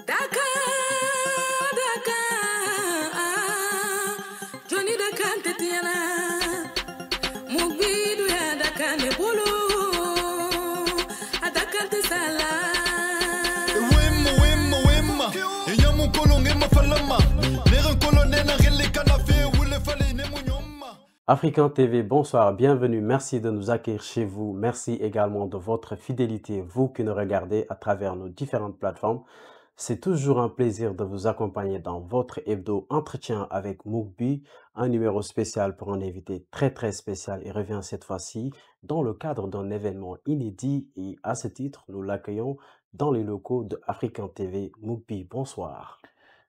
Dakar, Dakar, Johnny Dakar Tetiana, Mubidu ya Dakar ne bolo, a Dakar te sala. Wemma, yamu kolonge mafalama, neren kolonne na rele kanafe, wule fale ne munyoma. African TV, bonsoir, bienvenue, merci de nous accueillir chez vous, merci également de votre fidélité, vous qui nous regardez à travers nos différentes plateformes. C'est toujours un plaisir de vous accompagner dans votre hebdo entretien avec Moukbi, un numéro spécial pour un invité très spécial. Il revient cette fois-ci dans le cadre d'un événement inédit et à ce titre, nous l'accueillons dans les locaux de African TV. Moukbi, bonsoir.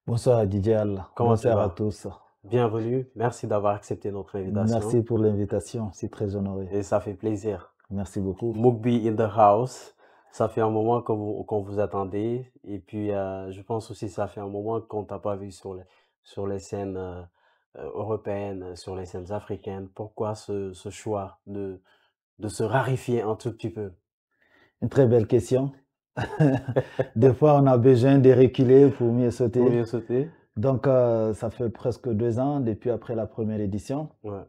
Bonsoir Didier. Comment tu Bonsoir vas? à tous. Bienvenue, merci d'avoir accepté notre invitation. Merci pour l'invitation, c'est très honoré. Et ça fait plaisir. Merci beaucoup. Moukbi in the house. Ça fait un moment qu'on vous attendait et puis je pense aussi que ça fait un moment qu'on t'a pas vu sur les scènes européennes, sur les scènes africaines. Pourquoi ce choix de se raréfier un tout petit peu? Une très belle question. Des fois, on a besoin de reculer pour mieux sauter. Pour mieux sauter. Donc, ça fait presque 2 ans depuis après la première édition. Ouais.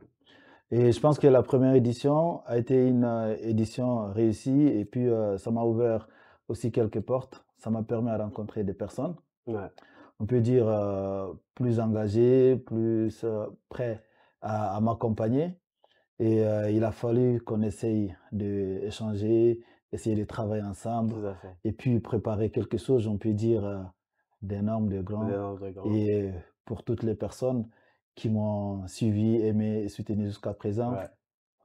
Et je pense que la première édition a été une édition réussie et puis ça m'a ouvert aussi quelques portes. Ça m'a permis de rencontrer des personnes. Ouais. On peut dire plus engagées, plus prêts à m'accompagner. Et il a fallu qu'on essaye d'échanger, essayer de travailler ensemble Tout à fait. et puis préparer quelque chose, on peut dire, d'énorme, de grand. D'énorme, de grand. Et pour toutes les personnes qui m'ont suivi, aimé et soutenu jusqu'à présent, Ouais.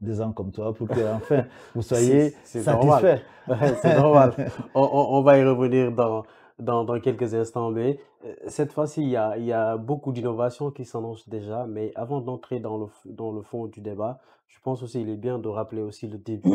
des gens comme toi, pour que enfin vous soyez C'est satisfaits. normal. C'est normal. On va y revenir dans quelques instants, mais cette fois-ci, il y a beaucoup d'innovations qui s'annoncent déjà, mais avant d'entrer dans le fond du débat, je pense aussi qu'il est bien de rappeler aussi le début.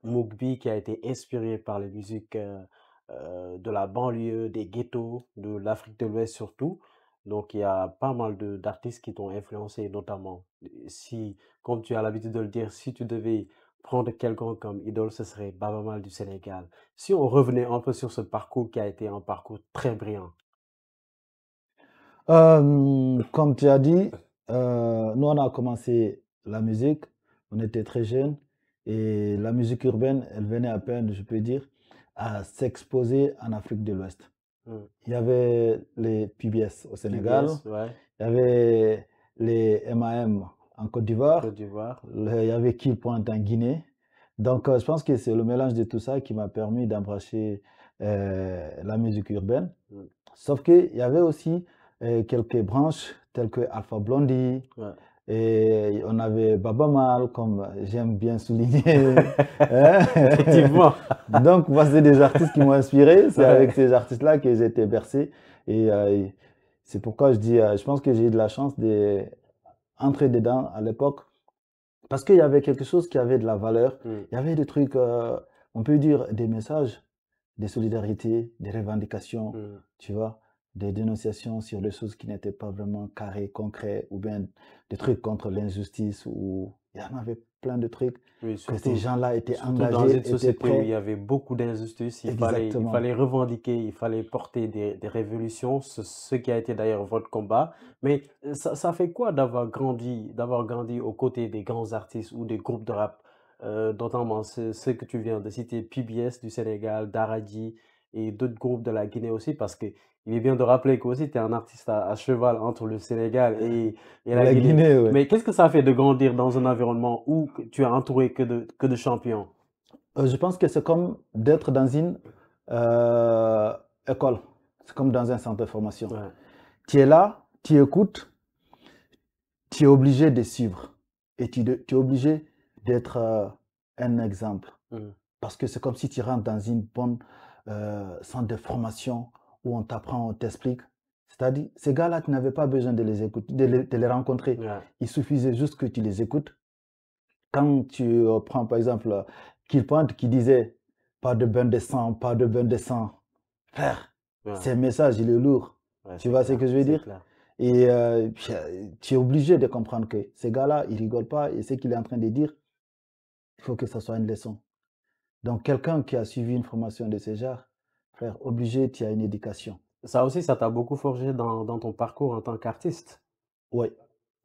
Moukbi qui a été inspiré par les musiques de la banlieue, des ghettos, de l'Afrique de l'Ouest surtout. Donc, il y a pas mal d'artistes qui t'ont influencé, notamment. Si, comme tu as l'habitude de le dire, si tu devais prendre quelqu'un comme idole, ce serait Baaba Maal du Sénégal. Si on revenait un peu sur ce parcours qui a été un parcours très brillant. Comme tu as dit, nous on a commencé la musique, on était très jeunes et la musique urbaine, elle venait à peine, je peux dire, à s'exposer en Afrique de l'Ouest. Il y avait les PBS au Sénégal, PBS, ouais. il y avait les MAM en Côte d'Ivoire, Côte d'Ivoire. il y avait Kill Point en Guinée. Donc je pense que c'est le mélange de tout ça qui m'a permis d'embrasser la musique urbaine. Sauf qu'il y avait aussi quelques branches telles que Alpha Blondy, Ouais. et on avait Baaba Maal, comme j'aime bien souligner. Effectivement. Donc, moi, c'est des artistes qui m'ont inspiré. C'est Ouais. avec ces artistes-là que j'ai été bercé. Et c'est pourquoi je dis, je pense que j'ai eu de la chance d'entrer dedans à l'époque. Parce qu'il y avait quelque chose qui avait de la valeur. Il y avait des trucs, on peut dire, des messages, des solidarités, des revendications, tu vois, des dénonciations sur des choses qui n'étaient pas vraiment carrées, concrètes, ou bien des trucs contre l'injustice, ou il y en avait plein de trucs Oui, que surtout, ces gens-là étaient surtout dans engagés, une étaient société où il y prêts. avait beaucoup d'injustices, il Exactement. fallait revendiquer, il fallait porter des révolutions, ce qui a été d'ailleurs votre combat. Mais ça fait quoi d'avoir grandi aux côtés des grands artistes ou des groupes de rap, notamment ceux que tu viens de citer, PBS du Sénégal, Daradi et d'autres groupes de la Guinée aussi, parce que il est bien de rappeler que aussi tu es un artiste à cheval entre le Sénégal et la La Guinée. Guinée, ouais. Mais qu'est-ce que ça fait de grandir dans un environnement où tu es entouré que de champions? Je pense que c'est comme d'être dans une école. C'est comme dans un centre de formation. Ouais. Tu es là, tu écoutes, tu es obligé de suivre. Et tu es obligé d'être un exemple. Parce que c'est comme si tu rentres dans une bonne centre de formation où on t'apprend, on t'explique. C'est-à-dire, ces gars-là, tu n'avais pas besoin de les écouter, de les rencontrer. Ouais. Il suffisait juste que tu les écoutes. Quand tu prends par exemple Kill Point qui disait pas de bain de sang, pas de bain de sang. Frère, Ouais. ces messages, il est lourd. Ouais, Tu c'est vois ce clair, que je veux c'est dire? clair. Et tu es obligé de comprendre que ces gars-là, ils rigolent pas et ce qu'il est en train de dire, il faut que ça soit une leçon. Donc quelqu'un qui a suivi une formation de ce genre, frère, obligé, tu as une éducation. Ça aussi, ça t'a beaucoup forgé dans ton parcours en tant qu'artiste. Ouais,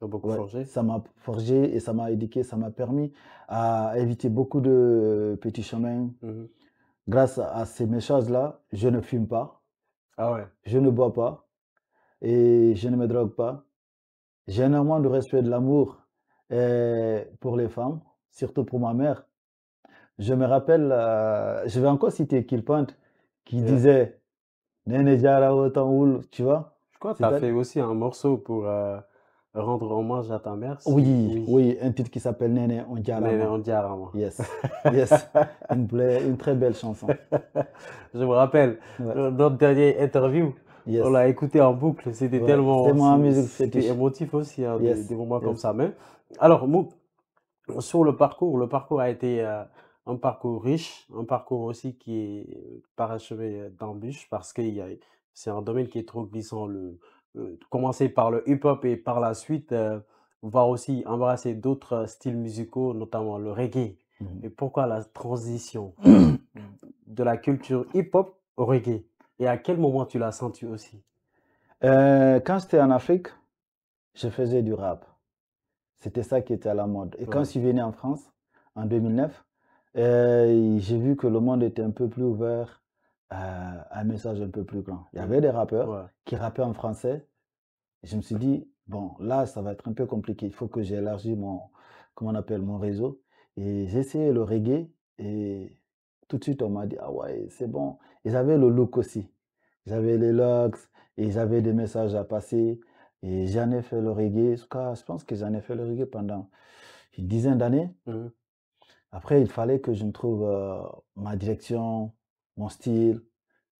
Ça beaucoup ouais, forgé. ça m'a forgé et ça m'a éduqué, ça m'a permis à éviter beaucoup de petits chemins. Mmh. Grâce à ces messages-là, je ne fume pas, Ah ouais. je ne bois pas et je ne me drogue pas. J'ai énormément de respect, de l'amour pour les femmes, surtout pour ma mère. Je me rappelle, je vais encore citer Kill Point qui Yeah. disait Nene Jara Otanwul, tu vois? Je crois que tu as C'est-à-dire fait aussi un morceau pour, rendre hommage à ta mère, si oui, oui. oui, un titre qui s'appelle Nene On Néné Jarama. Ondiarama. Yes, yes, une très belle chanson. Je me rappelle, Ouais, notre dernière interview, on yes, l'a écouté en boucle. C'était ouais, c'est tellement, ma musique c'était fétiche. émotif aussi, hein, des Yes, moments comme yes. ça. Mais alors, sur le parcours a été un parcours riche, un parcours aussi qui est parsemé d'embûches parce que c'est un domaine qui est trop glissant. Commencer par le hip-hop et par la suite, va aussi embrasser d'autres styles musicaux, notamment le reggae. Mhm. Et pourquoi la transition de la culture hip-hop au reggae? Et à quel moment tu l'as senti aussi? Quand j'étais en Afrique, je faisais du rap. C'était ça qui était à la mode. Et quand je Ouais, suis venu en France, en 2009, j'ai vu que le monde était un peu plus ouvert à un message un peu plus grand. Il y avait des rappeurs ouais, qui rappaient en français. Et je me suis dit, bon, là, ça va être un peu compliqué. Il faut que j'élargisse comment on appelle, mon réseau. Et j'ai essayé le reggae et tout de suite, on m'a dit, ah ouais, c'est bon. Ils avaient le look aussi. Ils avaient les locks et ils avaient des messages à passer. Et j'en ai fait le reggae. En tout cas, je pense que j'en ai fait le reggae pendant une dizaine d'années. mhm, Après, il fallait que je me trouve ma direction, mon style,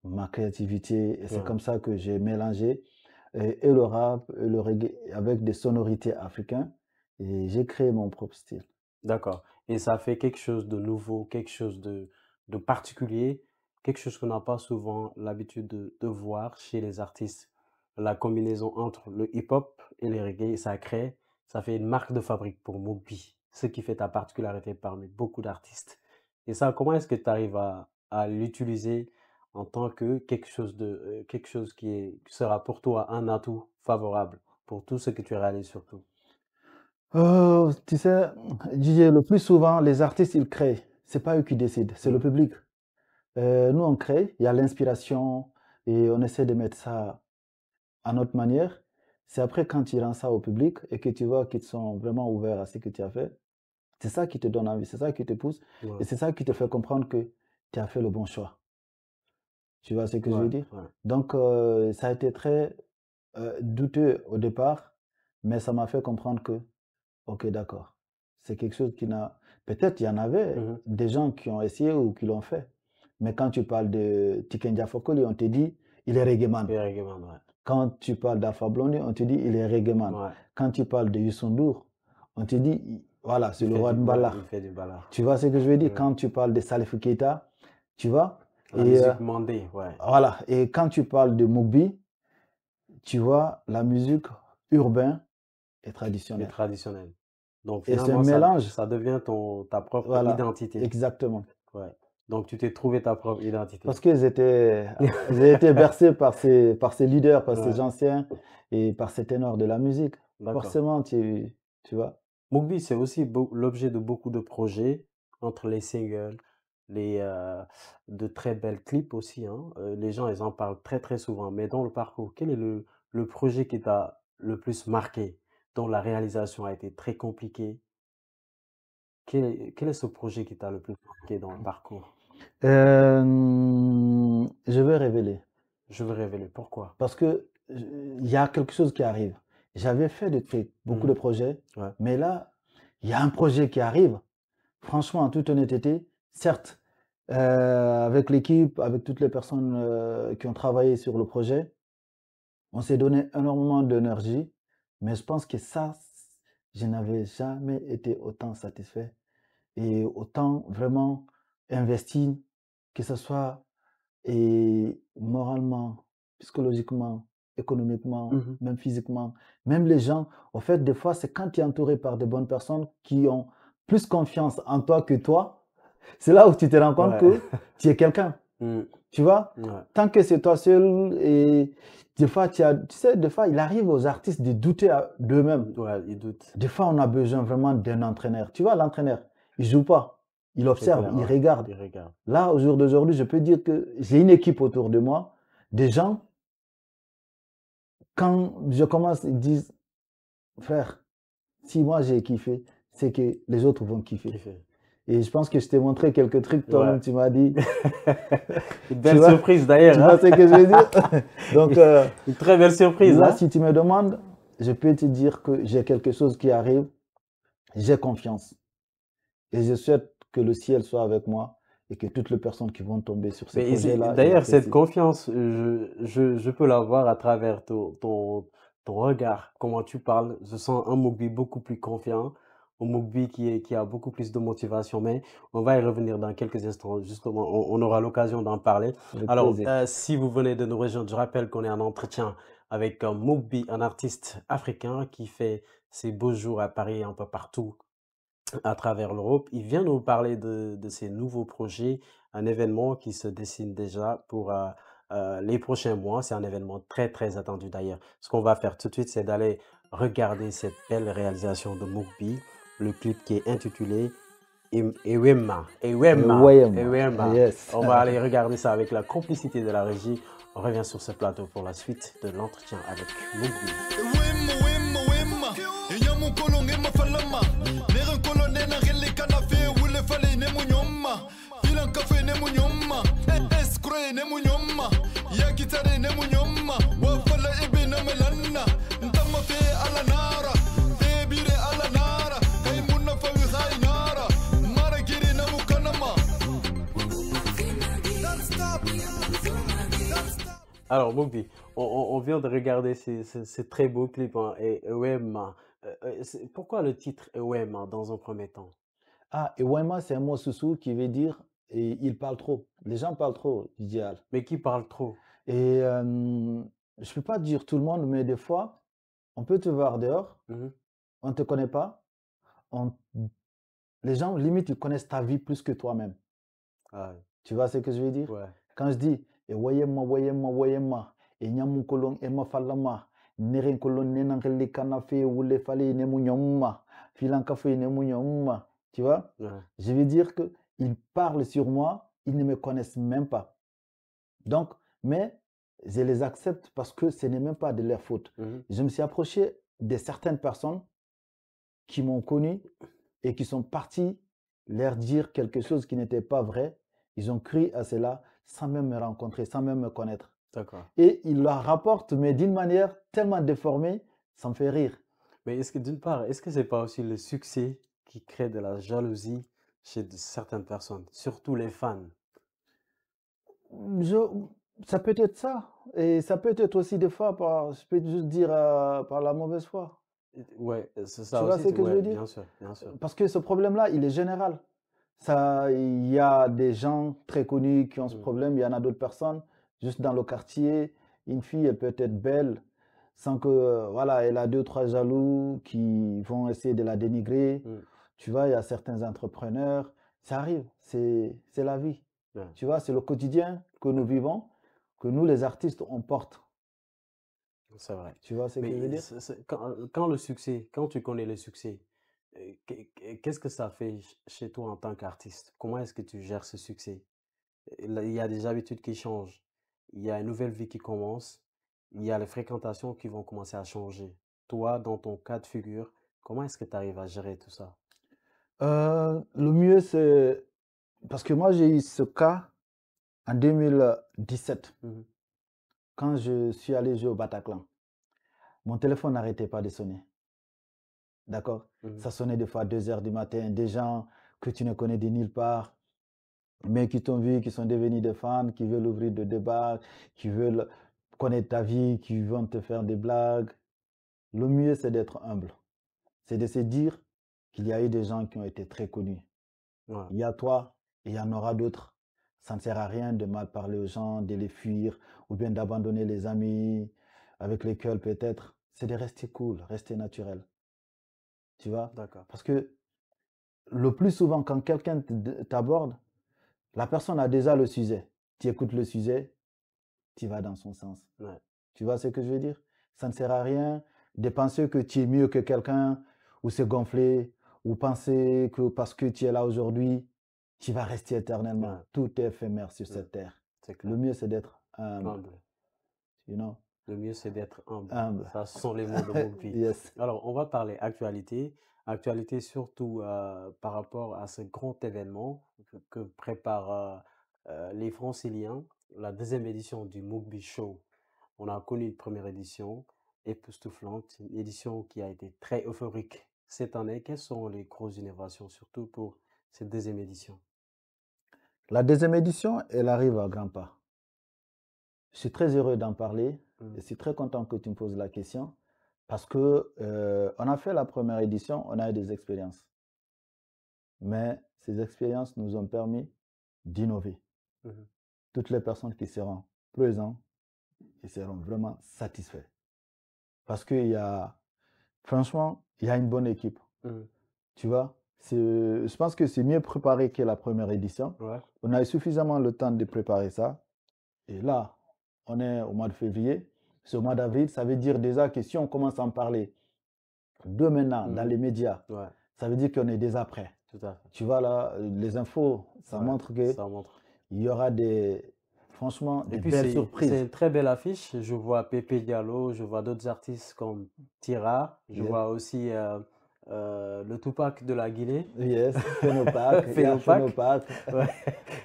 ma créativité. Et c'est ouais. comme ça que j'ai mélangé et le rap et le reggae avec des sonorités africaines. Et j'ai créé mon propre style. D'accord. Et ça fait quelque chose de nouveau, quelque chose de particulier, quelque chose qu'on n'a pas souvent l'habitude de voir chez les artistes. La combinaison entre le hip-hop et le reggae, ça fait une marque de fabrique pour Mobi, ce qui fait ta particularité parmi beaucoup d'artistes. Et ça, comment est-ce que tu arrives à l'utiliser en tant que quelque chose qui sera pour toi un atout favorable pour tout ce que tu réalises surtout? Tu sais, Didier, le plus souvent, les artistes, ils créent. C'est pas eux qui décident, c'est le Mm. public. Nous, on crée, il y a l'inspiration et on essaie de mettre ça à notre manière. C'est après quand tu rends ça au public et que tu vois qu'ils sont vraiment ouverts à ce que tu as fait, c'est ça qui te donne envie, c'est ça qui te pousse et Ouais, c'est ça qui te fait comprendre que tu as fait le bon choix. Tu vois ce que je ouais, veux dire? ouais. Donc, ça a été très douteux au départ, mais ça m'a fait comprendre que, ok, d'accord, c'est quelque chose qui n'a... Peut-être il y en avait Mhm. des gens qui ont essayé ou qui l'ont fait, mais quand tu parles de Tiken Fokoli, on te dit, il est reggae man. Et reggae, man, ouais. Quand tu parles d'Alpha Blondy, on te dit, il est reggae man. Ouais, Quand tu parles de Youssou N'Dour, on te dit, voilà, c'est il le fait roi du, de ouais, il Mbalakh. fait du ballard. Tu vois ce que je veux dire? Ouais. Quand tu parles de Salif Keita, tu vois? La Et musique mandée, ouais, voilà. Et quand tu parles de Mugbi, tu vois, la musique urbaine et et traditionnelle. traditionnelle. Donc Et c'est un finalement, mélange. ça devient ta propre Voilà, identité. exactement. Ouais. Donc tu t'es trouvé ta propre identité. Parce qu'ils étaient bercés par ces leaders, par ces Ouais, anciens et par ces ténors de la musique. d'accord. Forcément, tu vois. Mugbi, c'est aussi l'objet de beaucoup de projets, entre les singles, de très belles clips aussi, hein. Les gens, ils en parlent très très souvent. Mais dans le parcours, quel est le projet qui t'a le plus marqué, dont la réalisation a été très compliquée? Quel est ce projet qui t'a le plus marqué dans le parcours? Je vais révéler. Je veux révéler. Pourquoi? Parce que il y a quelque chose qui arrive. J'avais fait des trucs, beaucoup de Mhm. projets, Ouais. mais là, il y a un projet qui arrive. Franchement, en toute honnêteté, certes, avec l'équipe, avec toutes les personnes qui ont travaillé sur le projet, on s'est donné énormément d'énergie, mais je pense que ça, je n'avais jamais été autant satisfait et autant vraiment investi, que ce soit et moralement, psychologiquement, économiquement, Mhm. même physiquement, même les gens, en fait, des fois, c'est quand tu es entouré par de bonnes personnes qui ont plus confiance en toi que toi, c'est là où tu te rends compte Ouais. que tu es quelqu'un. Tu vois, Ouais. tant que c'est toi seul et des fois, tu sais, des fois, il arrive aux artistes de douter d'eux-mêmes. Ouais, ils doutent. Des fois, on a besoin vraiment d'un entraîneur. Tu vois, l'entraîneur, il joue pas, il C'est observe, clair, il ouais. regarde. Ils regardent. Là, au jour d'aujourd'hui, je peux dire que j'ai une équipe autour de moi, des gens, quand je commence, ils disent, frère, si moi j'ai kiffé, c'est que les autres vont kiffer. Kiffer. Et je pense que je t'ai montré quelques trucs, toi-même, Ouais. tu m'as dit. Une Tu belle vois, surprise d'ailleurs. tu vois ce que je veux dire? Donc, Une très belle surprise. là, Hein? si tu me demandes, je peux te dire que j'ai quelque chose qui arrive, j'ai confiance. Et je souhaite que le ciel soit avec moi et que toutes les personnes qui vont tomber sur ce Mais projet-là, ils d'ailleurs, cette l'apprécient. confiance, je peux la voir à travers ton regard, comment tu parles. Je sens un Mugbi beaucoup plus confiant, un Mugbi qui a beaucoup plus de motivation. Mais on va y revenir dans quelques instants. Justement, on aura l'occasion d'en parler. Avec Alors, plaisir. si vous venez de nous rejoindre, je rappelle qu'on est en entretien avec Mugbi, un artiste africain qui fait ses beaux jours à Paris et un peu partout à travers l'Europe. Il vient nous parler de ses nouveaux projets, un événement qui se dessine déjà pour les prochains mois. C'est un événement très, très attendu d'ailleurs. Ce qu'on va faire tout de suite, c'est d'aller regarder cette belle réalisation de Mugbi, le clip qui est intitulé Ewema. Ewema. Wayem. Ewema. Yes. On va aller regarder ça avec la complicité de la régie. On revient sur ce plateau pour la suite de l'entretien avec Mugbi. Wimma, wimma, wimma. Inyamu kolonge mafalama. Nere kolone na gele kanafe wule fale ne munyoma. Filan kafe ne munyoma. Eskre ne munyoma. Yakitare ne munyoma. Wafala ebe na melanna. Ntama fe ala nara. Fe bire ala nara. Kai munna fa wi khai nara. Mara giri na mukanama. Don't stop. Don't stop. Alors, Mugbi, on vient de regarder ces très beaux clips. Hein, et Ewema. Pourquoi le titre Ewema dans un premier temps? Ah, et Wayma, c'est un mot soussou qui veut dire et il parle trop. Les gens parlent trop, idéal. Mais qui parle trop? Et je ne peux pas dire tout le monde, mais des fois, on peut te voir dehors, Mhm. on ne te connaît pas, on- les gens, limite, ils connaissent ta vie plus que toi-même. Ah, Tu vois ce que je veux dire? ouais. Quand je dis, e wayema, wayema, wayema, e nyamu kolon ema falama, neren kolon nenangeli kanafe wule fale nemu nyomma, filankafe nemu nyomma. Tu vois? Ouais. Je veux dire que ils parlent sur moi, ils ne me connaissent même pas. Donc, mais je les accepte parce que ce n'est même pas de leur faute. Mhm. Je me suis approché de certaines personnes qui m'ont connu et qui sont partis leur dire quelque chose qui n'était pas vrai. Ils ont cru à cela sans même me rencontrer, sans même me connaître. D'accord. Et ils leur rapportent, mais d'une manière tellement déformée, ça me fait rire. Mais est-ce que d'une part, est-ce que c'est pas aussi le succès qui crée de la jalousie chez certaines personnes, surtout les fans? Je- Ça peut être ça. Et ça peut être aussi des fois, je peux juste dire, par la mauvaise foi. Ouais, c'est Tu ça vois aussi. ce que je Ouais, veux dire? bien sûr, bien sûr. Parce que ce problème-là, il est général. Ça, il y a des gens très connus qui ont ce Mm. problème. Il y en a d'autres personnes, juste dans le quartier. Une fille, elle peut être belle, sans que, voilà, elle a deux, trois jaloux qui vont essayer de la dénigrer. Mm. Tu vois, il y a certains entrepreneurs. Ça arrive, c'est la vie. Ouais. Tu vois, c'est le quotidien que nous vivons, que nous, les artistes, on porte. C'est vrai. Tu vois ce que je veux Mais dire? quand le succès, quand tu connais le succès, qu'est-ce que ça fait chez toi en tant qu'artiste? Comment est-ce que tu gères ce succès? Là, il y a des habitudes qui changent, il y a une nouvelle vie qui commence, il y a les fréquentations qui vont commencer à changer. Toi, dans ton cas de figure, comment est-ce que tu arrives à gérer tout ça? Le mieux, c'est... Parce que moi, j'ai eu ce cas en 2017, Mhm. quand je suis allé jouer au Bataclan. Mon téléphone n'arrêtait pas de sonner. D'accord? Mhm. Ça sonnait des fois à 2 heures du matin. Des gens que tu ne connais de nulle part, mais qui t'ont vu, qui sont devenus des fans, qui veulent ouvrir des débats, qui veulent connaître ta vie, qui vont te faire des blagues. Le mieux, c'est d'être humble. C'est de se dire qu'il y a eu des gens qui ont été très connus. Ouais. Il y a toi et il y en aura d'autres. Ça ne sert à rien de mal parler aux gens, de les fuir, ou bien d'abandonner les amis avec lesquels peut-être. C'est de rester cool, rester naturel. Tu vois? D'accord. Parce que le plus souvent, quand quelqu'un t'aborde, la personne a déjà le sujet. tu écoutes le sujet, tu vas dans son sens. Ouais. Tu vois ce que je veux dire? Ça ne sert à rien de penser que tu es mieux que quelqu'un, ou se gonfler, ou penser que parce que tu es là aujourd'hui, tu vas rester éternellement. Ouais. Tout est éphémère sur Ouais. cette terre. C'est clair. Le mieux, c'est d'être humble. Humble. You know? Le mieux, c'est d'être humble. Humble. Ça, ce sont les mots de Mougbi. Yes. Alors, on va parler actualité. Actualité surtout par rapport à ce grand événement que préparent les Franciliens, la deuxième édition du Mougbi Show. On a connu une première édition époustouflante, une édition qui a été très euphorique cette année. Quelles sont les grosses innovations, surtout pour cette deuxième édition? La deuxième édition, elle arrive à grands pas. Je suis très heureux d'en parler et je suis très content que tu me poses la question parce que on a fait la première édition, on a eu des expériences. Mais ces expériences nous ont permis d'innover. Mhm. Toutes les personnes qui seront présentes, ils seront vraiment satisfaits. Parce qu'il y a, franchement, il y a une bonne équipe. Mhm. Tu vois, je pense que c'est mieux préparé que la première édition. Ouais. On a eu suffisamment le temps de préparer ça. Et là, on est au mois de février. C'est au mois d'avril. Ça veut dire déjà que si on commence à en parler de maintenant dans les médias, Ouais, ça veut dire qu'on est déjà prêt. tout à fait. Tu vois là, les infos, ça Ouais, montre que ça montre. il y aura franchement, Et des puis belles c'est surprises. une très belle affiche. Je vois Pepe Diallo, je vois d'autres artistes comme Tira, je Yes. vois aussi le Tupac de la Guinée. Yes, Phénopac, il y a Phénopac. Phénopac. Ouais.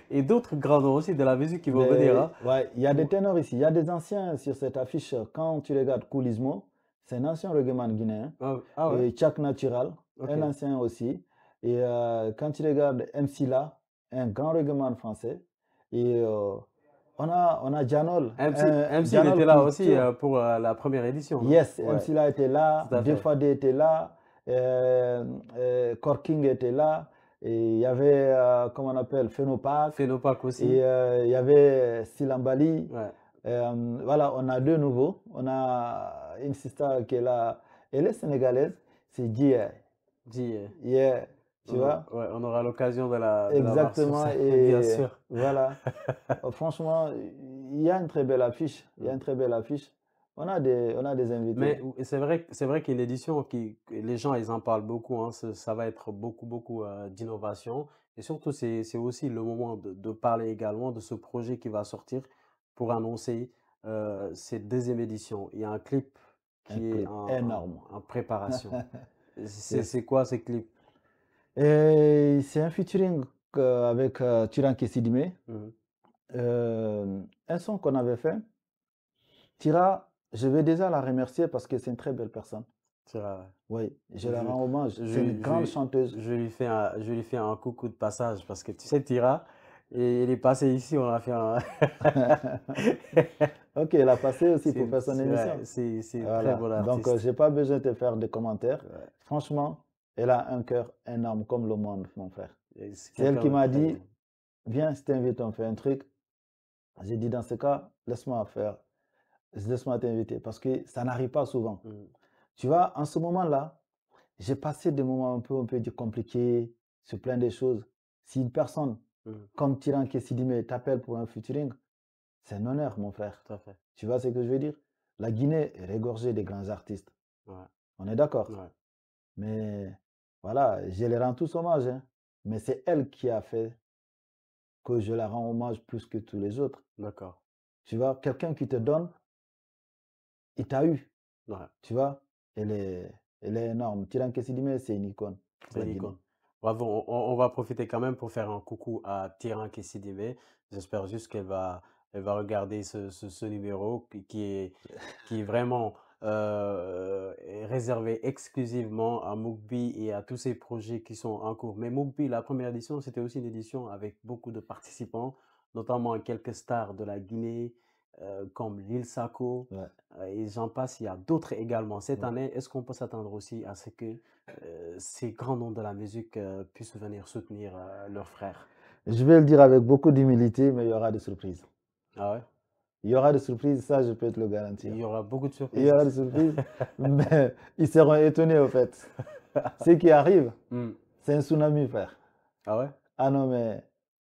Et d'autres grands noms aussi de la musique qui vont Mais, venir. Hein. ouais, il y a des ténors ici, il y a des anciens sur cette affiche. Quand tu regardes Koulismo, c'est un ancien reggaeman guinéen. Ah ouais. Et Chak Natural, Ok. un ancien aussi. Et quand tu regardes MC La, un grand reggaeman français. Et on a Janol. MC il Janol était là qui aussi tourne. pour la première édition. non? Yes, Ouais. MC La était là, Tout à fait. Defade était là, Corking était là, et il y avait, comment on appelle, Phénopac, Phénopac aussi. et il y avait Silambali. Ouais. Voilà, on a deux nouveaux. On a une sister qui est là, elle est sénégalaise, c'est Dia. Yeah, tu vois? Ouais, on aura l'occasion de la voir sur Exactement, scène, et bien sûr. voilà. Franchement, il y a une très belle affiche. Il y a une très belle affiche. On a des invités. Mais c'est vrai qu'il y a une édition qui, les gens, ils en parlent beaucoup. Hein, ça va être beaucoup d'innovation. Et surtout, c'est aussi le moment de parler également de ce projet qui va sortir pour annoncer cette deuxième édition. Il y a un clip qui est clip énorme. en préparation. Yes. C'est quoi ce clip? Et c'est un featuring avec Tiranké Sidimé. Mhm. Un son qu'on avait fait. Tira, je vais déjà la remercier parce que c'est une très belle personne. Tira, ouais. Oui, je la rends hommage. C'est une grande chanteuse. Je lui fais un coucou de passage parce que tu sais, Tira, et il est passé ici, on a fait un. Ok, elle a passé aussi pour C'est faire son émission. ouais, c'est Voilà. très bon artiste. Donc, j'ai pas besoin de te faire des commentaires. Ouais. Franchement, elle a un cœur énorme comme le monde, mon frère. Et C'est elle quelqu'un qui de m'a très dit, bien. viens, je t'invite, on fait un truc. J'ai dit, dans ce cas, laisse-moi t'inviter parce que ça n'arrive pas souvent. Tu vois, en ce moment-là, j'ai passé des moments un peu compliqués sur plein de choses. Si une personne comme Tiranké Sidimé t'appelle pour un featuring, c'est un honneur, mon frère. Tout à fait. Tu vois ce que je veux dire? La Guinée est regorgée de grands artistes. Ouais. On est d'accord? Ouais. Mais voilà, je les rends tous hommage. Hein. Mais c'est elle qui a fait que je la rends hommage plus que tous les autres. D'accord. Tu vois, quelqu'un qui te donne, il t'a eu. Ouais. Tu vois, elle est énorme. Tiranké Sidimé, c'est une icône. C'est une icône. Bravo, on va profiter quand même pour faire un coucou à Tiranké Sidimé. J'espère juste qu'elle va regarder ce numéro qui est vraiment réservé exclusivement à Mougbi et à tous ces projets qui sont en cours. Mais Mougbi, la première édition, c'était aussi une édition avec beaucoup de participants, notamment quelques stars de la Guinée, comme Lil Sako, et j'en passe, il y a d'autres également. Cette année, est-ce qu'on peut s'attendre aussi à ce que ces grands noms de la musique puissent venir soutenir leurs frères? Je vais le dire avec beaucoup d'humilité, mais il y aura des surprises. Ah ouais? Il y aura des surprises, ça je peux te le garantir. Il y aura beaucoup de surprises. Il y aura des surprises, mais ils seront étonnés au fait. Ce qui arrive, c'est un tsunami, frère. Ah ouais? Ah non, mais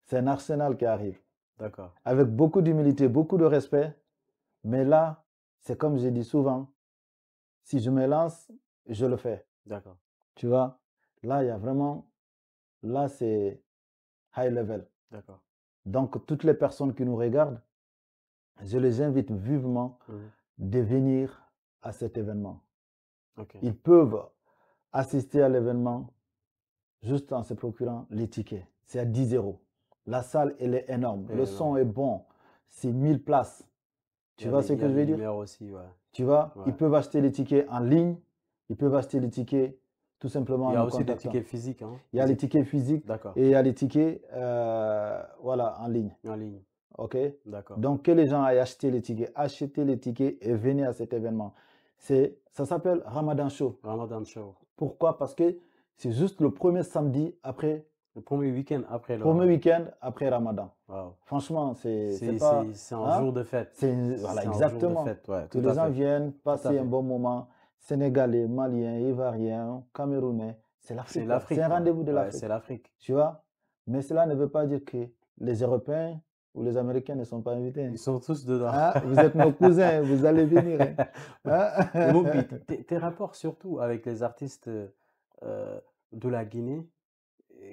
c'est un arsenal qui arrive. D'accord, avec beaucoup d'humilité, beaucoup de respect. Mais là, c'est comme j'ai dit souvent, si je me lance, je le fais. d'accord. Tu vois, là, il y a vraiment, là, c'est high level. D'accord. Donc, toutes les personnes qui nous regardent, je les invite vivement Mhm. de venir à cet événement. Ok. Ils peuvent assister à l'événement juste en se procurant les tickets. C'est à 10 euros. La salle, elle est énorme. Le son Énorme. est bon. C'est 1000 places. Tu vois ce Il y que a je des veux dire? lumières aussi, ouais. Tu vois, Ouais. ils peuvent acheter les tickets en ligne. Ils peuvent acheter les tickets tout simplement Il y en a nous aussi des contactant. tickets physiques, hein, Il y a les physiques. tickets physiques D'accord. et il y a les tickets voilà, en ligne. En ligne. OK? D'accord. Donc, que les gens aillent acheter les tickets. Achetez les tickets et venez à cet événement. Ça s'appelle Ramadan Show. Ramadan Show. Pourquoi? Parce que c'est juste le premier samedi après, Le premier week-end après le premier Ramadan. week-end après Ramadan. Wow. Franchement, c'est C'est pas. c'est un Hein? jour de fête. Voilà, C'est un jour de exactement. fête, ouais, Que tout à les gens fait. viennent Tout à passer un fait. bon moment. Sénégalais, Maliens, Ivoiriens, Camerounais. C'est C'est l'Afrique, quoi. C'est l'Afrique, un quoi. rendez-vous de Ouais, l'Afrique. c'est l'Afrique. Tu vois? Mais cela ne veut pas dire que les Européens ou les Américains ne sont pas invités. Ils sont tous dedans. Hein? Vous êtes nos cousins, vous allez venir. Hein? Et Hein? Mougbi, tes rapports surtout avec les artistes de la Guinée,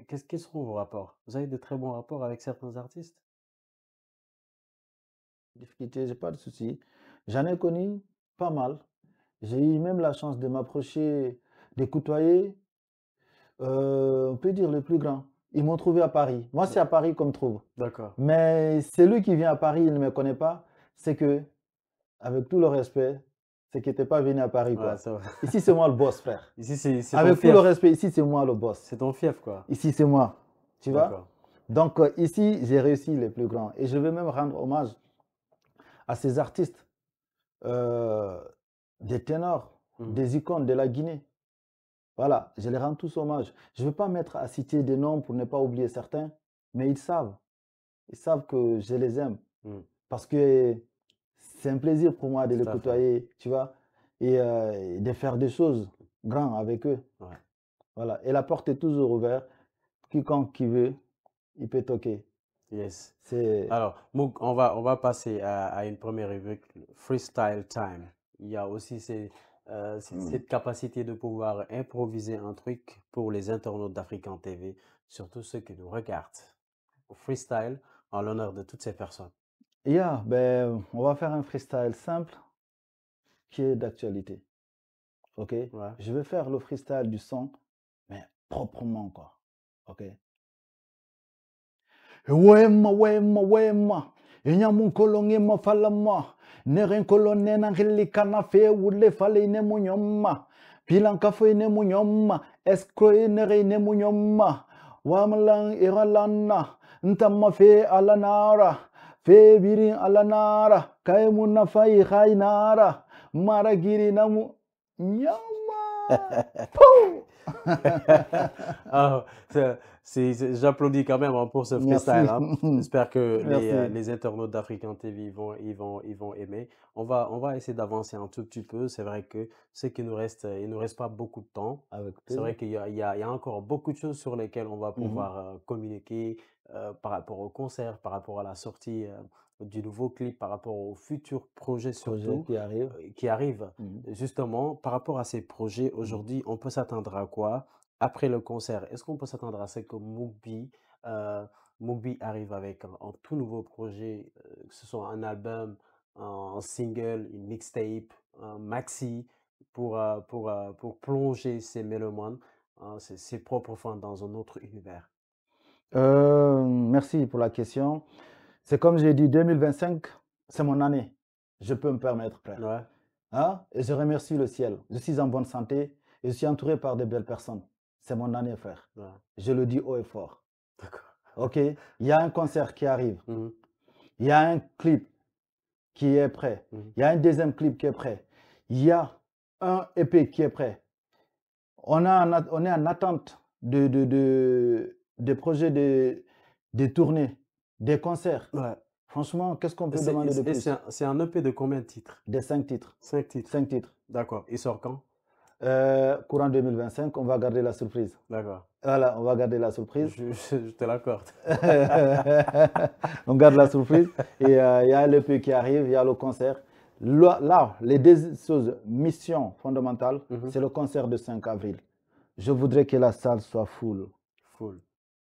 quels seront vos rapports? Vous avez de très bons rapports avec certains artistes? Difficulté, j'ai pas de souci. J'en ai connu pas mal. J'ai eu même la chance de m'approcher, de côtoyer, on peut dire les plus grands. Ils m'ont trouvé à Paris. Moi, c'est à Paris qu'on me trouve. D'accord. Mais celui qui vient à Paris, il ne me connaît pas. C'est que, avec tout le respect, c'est qu'il n'était pas venu à Paris, Ouais, quoi. c'est vrai. Ici, c'est moi le boss, frère. Ici, c'est ton Avec tout le fief. respect, ici, c'est moi le boss. C'est ton fief, quoi. Ici, c'est moi. Tu vois? D'accord. Donc, ici, j'ai réussi les plus grands. Et je veux même rendre hommage à ces artistes, euh, des ténors, Mhm. des icônes de la Guinée. Voilà, je les rends tous hommage. Je ne veux pas mettre à citer des noms pour ne pas oublier certains, mais ils savent. Ils savent que je les aime. Mhm. Parce que c'est un plaisir pour moi de les Tout à fait. côtoyer, tu vois, et de faire des choses grandes avec eux. Ouais. Voilà. Et la porte est toujours ouverte. Quiconque qui veut, il peut toquer. Yes. C'est Alors, Mouk, on va passer à une première rubrique, Freestyle Time. Il y a aussi cette capacité de pouvoir improviser un truc pour les internautes d'African TV, surtout ceux qui nous regardent. Freestyle en l'honneur de toutes ces personnes. Yeah, ben, on va faire un freestyle simple qui est d'actualité. OK? Ouais. Je vais faire le freestyle du son, mais proprement, quoi. OK? Wema, wema, wema. Inyamunkolo mafalama. Nerenkolo nena hilikana fe wule fale ine munyoma. Pilankafo ine munyoma. Eskro ine munyoma. Wamalang iralana. Ntama fe alanara. Fe birin alanara. Kaimuna fai khainara. Maragiri namu. Nyama. Pou! Ah, j'applaudis quand même, hein, pour ce Merci. freestyle, hein. J'espère que Merci. les internautes d'African TV ils vont aimer. On va essayer d'avancer un tout petit peu. C'est vrai que ce qui nous reste, il nous reste pas beaucoup de temps. Avec C'est vrai plaisir. qu'il y a encore beaucoup de choses sur lesquelles on va Mhm. pouvoir communiquer par rapport au concert, par rapport à la sortie du nouveau clip, par rapport aux futurs projets Projet surtout qui arrive. qui arrivent. Mhm. Justement, par rapport à ces projets, aujourd'hui, on peut s'attendre à quoi après le concert? Est-ce qu'on peut s'attendre à ce que Mougbi arrive avec un tout nouveau projet, que ce soit un album, un single, une mixtape, un maxi, pour plonger ces mélomanes, ses propres fans dans un autre univers? Merci pour la question. C'est comme j'ai dit, 2025, c'est mon année. Je peux me permettre, frère. Ouais, Hein? Et je remercie le ciel. Je suis en bonne santé et je suis entouré par de belles personnes. C'est mon année, frère. ouais, Je le dis haut et fort. d'accord. OK? Il y a un concert qui arrive. Mhm, Il y a un clip qui est prêt. mhm. Il y a un deuxième clip qui est prêt. Il y a un EP qui est prêt. On est en attente de projets de tournées, des concerts. Ouais. Franchement, qu'est-ce qu'on Et peut demander de et plus? c'est un EP de combien de titres? Des 5 titres. 5 titres. 5 titres. D'accord. Il sort quand? Courant 2025, on va garder la surprise. D'accord. Voilà, on va garder la surprise. Je te l'accorde. On garde la surprise. Et il y a l'EP qui arrive, il y a le concert. Là, les deux choses, mission fondamentale, c'est le concert de 5 avril. Je voudrais que la salle soit full. Full.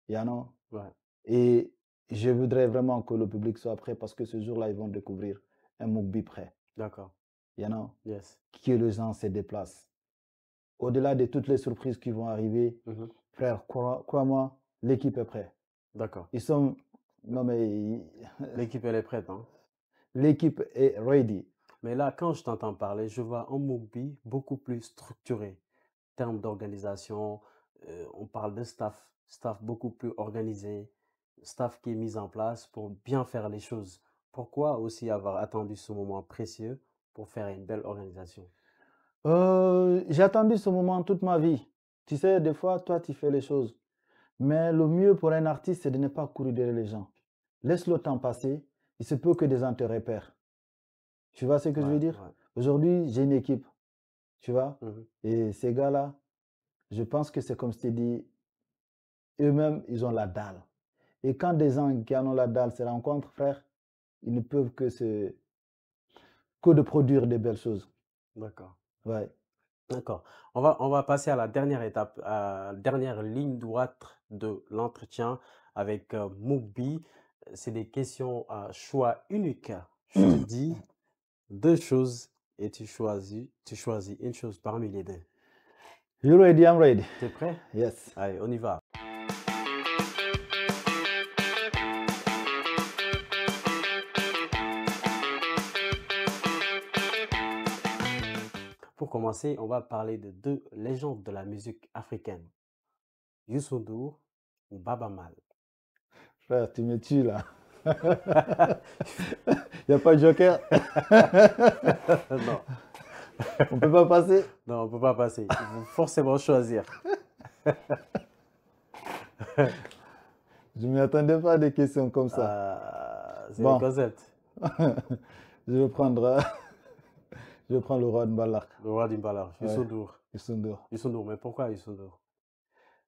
You know? Ouais. Et je voudrais vraiment que le public soit prêt parce que ce jour-là, ils vont découvrir un Mugbi prêt. D'accord. You know? Yes. Que les gens se déplacent. Au-delà de toutes les surprises qui vont arriver, frère, crois-moi, l'équipe est prête. D'accord. Ils sont... Non mais... L'équipe, elle est prête, hein? L'équipe est ready. Mais là, quand je t'entends parler, je vois un Mugbi beaucoup plus structuré. En termes d'organisation, on parle de staff beaucoup plus organisé, staff qui est mis en place pour bien faire les choses. Pourquoi aussi avoir attendu ce moment précieux pour faire une belle organisation? J'ai attendu ce moment toute ma vie. Tu sais, des fois, toi, tu fais les choses. Mais le mieux pour un artiste, c'est de ne pas courir derrière les gens. Laisse le temps passer. Il se peut que des gens te repèrent. Tu vois ce que je veux dire? Ouais. Aujourd'hui, j'ai une équipe. Tu vois? Mhm. Et ces gars-là, je pense que c'est comme je t'ai dit, eux-mêmes, ils ont la dalle. Et quand des gens qui en ont la dalle se rencontrent, frère, ils ne peuvent que de produire des belles choses. D'accord. Ouais. D'accord. On va passer à la dernière étape, à la dernière ligne droite de l'entretien avec Mugbi. C'est des questions à choix unique. Je te dis deux choses et tu choisis une chose parmi les deux. You ready? I'm ready. T'es prêt? Yes. Allez, on y va. Pour commencer, on va parler de deux légendes de la musique africaine. Youssou N'Dour ou Baba Mal. Frère, tu me tues là. Il n'y a pas de joker. Non. On ne peut pas passer. Non, on ne peut pas passer. Il faut forcément choisir. Je ne m'y attendais pas à des questions comme ça. C'est Bon. le concept. Je vais prendre le roi de Mbalak. Le roi d'Imbala, Youssou Ouais. N'Dour. Youssou N'Dour. Youssou N'Dour, mais pourquoi Youssou N'Dour?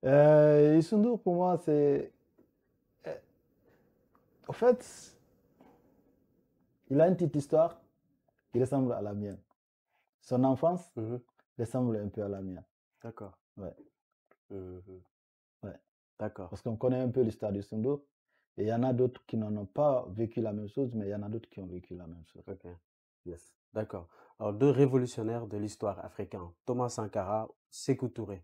Youssou N'Dour, pour moi, c'est... En fait, il a une petite histoire qui ressemble à la mienne. Son enfance ressemble un peu à la mienne. D'accord. Ouais. Ouais. D'accord. Parce qu'on connaît un peu l'histoire de Youssou N'Dour. Et il y en a d'autres qui n'en ont pas vécu la même chose, mais il y en a d'autres qui ont vécu la même chose. Ok. Yes. D'accord. Alors, deux révolutionnaires de l'histoire africaine, Thomas Sankara, Sékou Touré.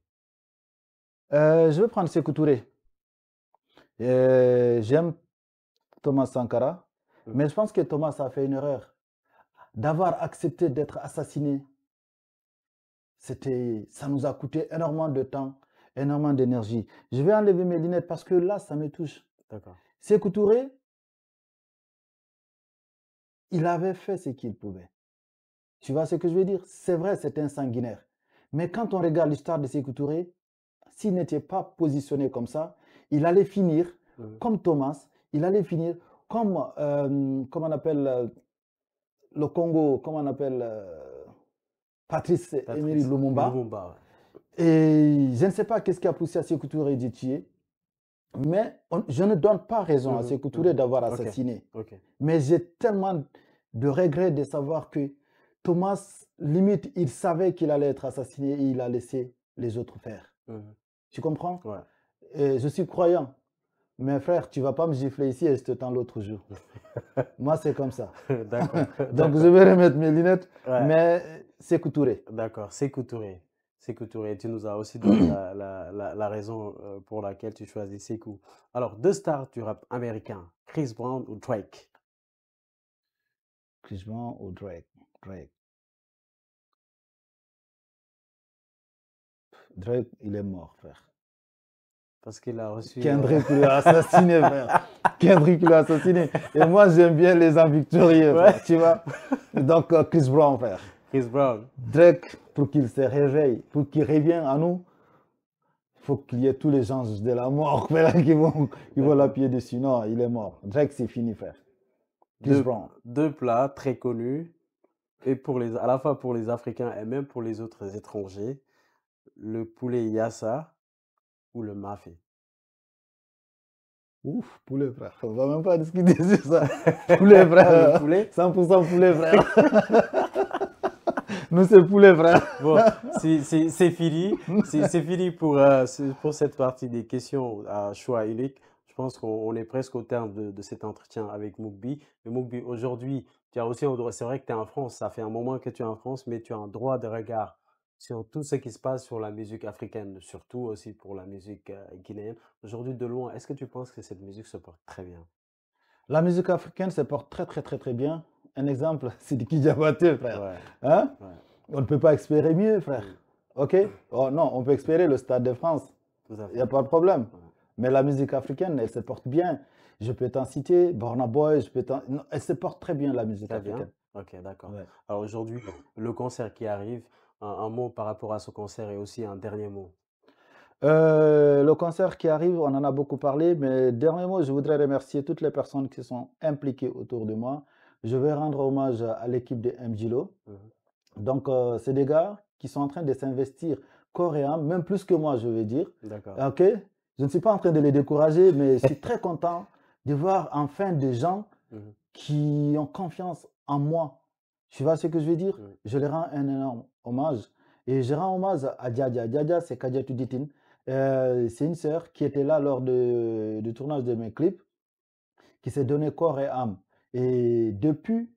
Je vais prendre Sékou Touré. J'aime Thomas Sankara, mais je pense que Thomas a fait une erreur. D'avoir accepté d'être assassiné, ça nous a coûté énormément de temps, énormément d'énergie. Je vais enlever mes lunettes parce que là, ça me touche. D'accord. Sékou Touré, il avait fait ce qu'il pouvait. Tu vois ce que je veux dire? C'est vrai, c'est un sanguinaire. Mais quand on regarde l'histoire de Sékou Touré, s'il n'était pas positionné comme ça, il allait finir comme Thomas, il allait finir comme, comment on appelle le Congo, comment on appelle Patrice Emery Lumumba. Ouais. Et je ne sais pas qu'est-ce qui a poussé à Sékou Touré de tuer, mais je ne donne pas raison à Sékou Touré d'avoir assassiné. Ok. Mais j'ai tellement de regrets de savoir que Thomas, limite, il savait qu'il allait être assassiné et il a laissé les autres faire. Tu comprends? Ouais. Et je suis croyant. Mais frère, tu ne vas pas me gifler ici et je te tends l'autre jour. Moi, c'est comme ça. D'accord. Donc, je vais remettre mes lunettes, Ouais. mais Sékou Touré. D'accord, Sékou Touré. Sékou Touré, tu nous as aussi donné la raison pour laquelle tu choisis Sékou. Alors, deux stars du rap américain, Chris Brown ou Drake? Chris Brown ou Drake? Drake, il est mort, frère. Parce qu'il a reçu... Kendrick l'a assassiné, frère. Kendrick l'a assassiné. Et moi, j'aime bien les gens victorieux, frère, tu vois. Donc, Chris Brown, frère. Chris Brown. Drake, pour qu'il se réveille, pour qu'il revienne à nous, il faut qu'il y ait tous les anges de la mort, frère, qui vont l'appuyer dessus. Non, il est mort. Drake, c'est fini, frère. Chris Brown. Deux plats très connus, et à la fois pour les Africains et même pour les autres étrangers. le poulet yassa ou le mafé? Ouf, poulet, frère. On va même pas discuter sur ça. Poulet, frère. Le poulet? 100% poulet, frère. Nous, c'est poulet, frère. Bon, c'est fini. C'est fini pour cette partie des questions à choix unique. Je pense qu'on est presque au terme de cet entretien avec Moukbi. Mais Moukbi, aujourd'hui, tu as aussi un droit. C'est vrai que tu es en France. Ça fait un moment que tu es en France, mais tu as un droit de regard sur tout ce qui se passe sur la musique africaine, surtout aussi pour la musique guinéenne. Aujourd'hui, de loin, est-ce que tu penses que cette musique se porte très bien? La musique africaine se porte très, très, très, très bien. Un exemple, c'est Diki Diabaté, frère. Ouais, Hein? ouais. On ne peut pas espérer mieux, frère. Mm. OK? Oh non, on peut espérer le Stade de France. Tout à Il n'y a fait. pas de problème. Ouais. Mais la musique africaine, elle se porte bien. Je peux t'en citer, Burna Boy, non, elle se porte très bien, la musique Très bien. africaine. Ok, d'accord. Ouais. Alors aujourd'hui, le concert qui arrive, un mot par rapport à ce concert et aussi un dernier mot. Le concert qui arrive, on en a beaucoup parlé, mais dernier mot, je voudrais remercier toutes les personnes qui sont impliquées autour de moi. Je vais rendre hommage à l'équipe de MJLO. Mhm. Donc, c'est des gars qui sont en train de s'investir corps et âme, même plus que moi, je veux dire. D'accord. OK? Je ne suis pas en train de les décourager, mais je suis très content de voir enfin des gens Mhm. qui ont confiance en moi. Tu vois ce que je veux dire? Mhm. Je leur rends un énorme hommage. Et je rends hommage à Djadia. Djadia, c'est Kadiatou Ditine. C'est une sœur qui était là lors du tournage de mes clips, qui s'est donné corps et âme. Et depuis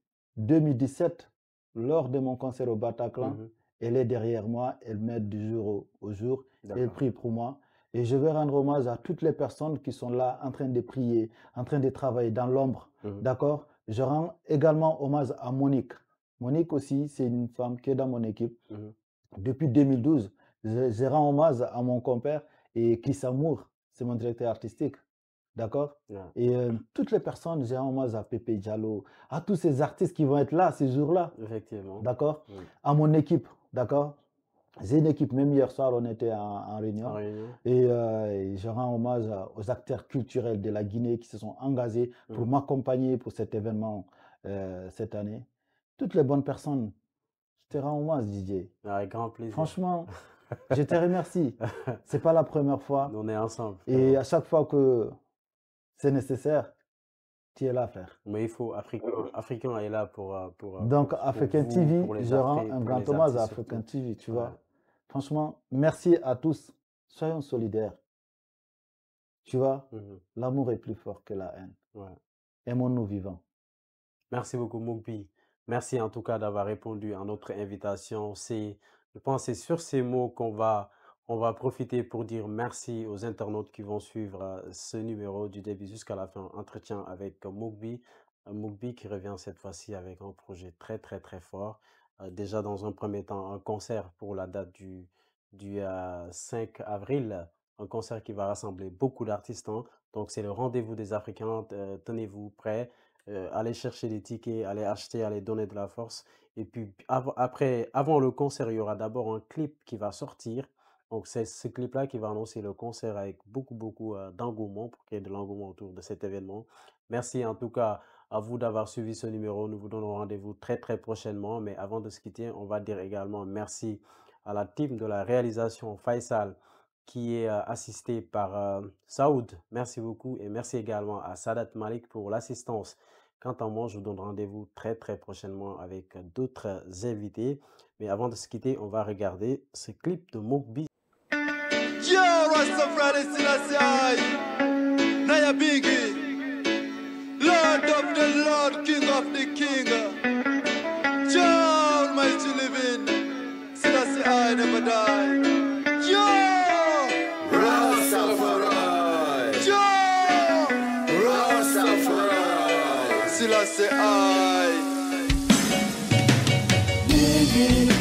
2017, lors de mon concert au Bataclan, Mhm. elle est derrière moi, elle m'aide du jour au jour, elle D'accord. prie pour moi. Et je veux rendre hommage à toutes les personnes qui sont là en train de prier, en train de travailler dans l'ombre. Mhm. D'accord? Je rends également hommage à Monique. Monique aussi, c'est une femme qui est dans mon équipe. Mhm. Depuis 2012, je rends hommage à mon compère et Chris Amour, c'est mon directeur artistique. D'accord? Yeah. Et toutes les personnes, je rends hommage à Pepe Diallo, à tous ces artistes qui vont être là ces jours-là. Effectivement. D'accord? Mhm. À mon équipe. D'accord? J'ai une équipe, même hier soir, on était en En réunion. réunion. Et je rends hommage aux acteurs culturels de la Guinée qui se sont engagés pour Mhm. m'accompagner pour cet événement cette année. Toutes les bonnes personnes, je te rends hommage, DJ. Avec grand plaisir. Franchement, je te remercie. C'est pas la première fois. On est ensemble. Et frérot. à chaque fois que c'est nécessaire, tu es là, frère. Mais il faut, Africain est là Donc, pour African vous, TV, pour les je rends Afri- un pour grand les hommage à artistes African surtout. TV, tu Ouais. vois. Franchement, merci à tous. Soyons solidaires. Tu vois, Mhm. l'amour est plus fort que la haine. Ouais. Aimons-nous vivants. Merci beaucoup, Moukbi. Merci en tout cas d'avoir répondu à notre invitation. Je pense que c'est sur ces mots on va profiter pour dire merci aux internautes qui vont suivre ce numéro du début jusqu'à la fin. Entretien avec Moukbi. Moukbi qui revient cette fois-ci avec un projet très, très, très fort. Déjà, dans un premier temps, un concert pour la date du 5 avril. Un concert qui va rassembler beaucoup d'artistes, hein. Donc, c'est le rendez-vous des Africains. Tenez-vous prêts. Aller chercher des tickets, aller acheter, aller donner de la force. Et puis avant le concert, il y aura d'abord un clip qui va sortir. Donc c'est ce clip-là qui va annoncer le concert avec beaucoup, beaucoup d'engouement pour qu'il y ait de l'engouement autour de cet événement. Merci en tout cas à vous d'avoir suivi ce numéro. Nous vous donnons rendez-vous très, très prochainement. Mais avant de se quitter, on va dire également merci à la team de la réalisation Faisal qui est assisté par Saoud. Merci beaucoup et merci également à Sadat Malik pour l'assistance. Quant à moi, je vous donne rendez-vous très très prochainement avec d'autres invités. Mais avant de se quitter, on va regarder ce clip de Moukbi. Yo, Rastafari Selassie, Naya Biggie, Lord of the Lord, King of the King. Yo, Almighty living, Selassie I never die. Yo, Rastafari, Yo, Rastafari, Selassie I. Biggie.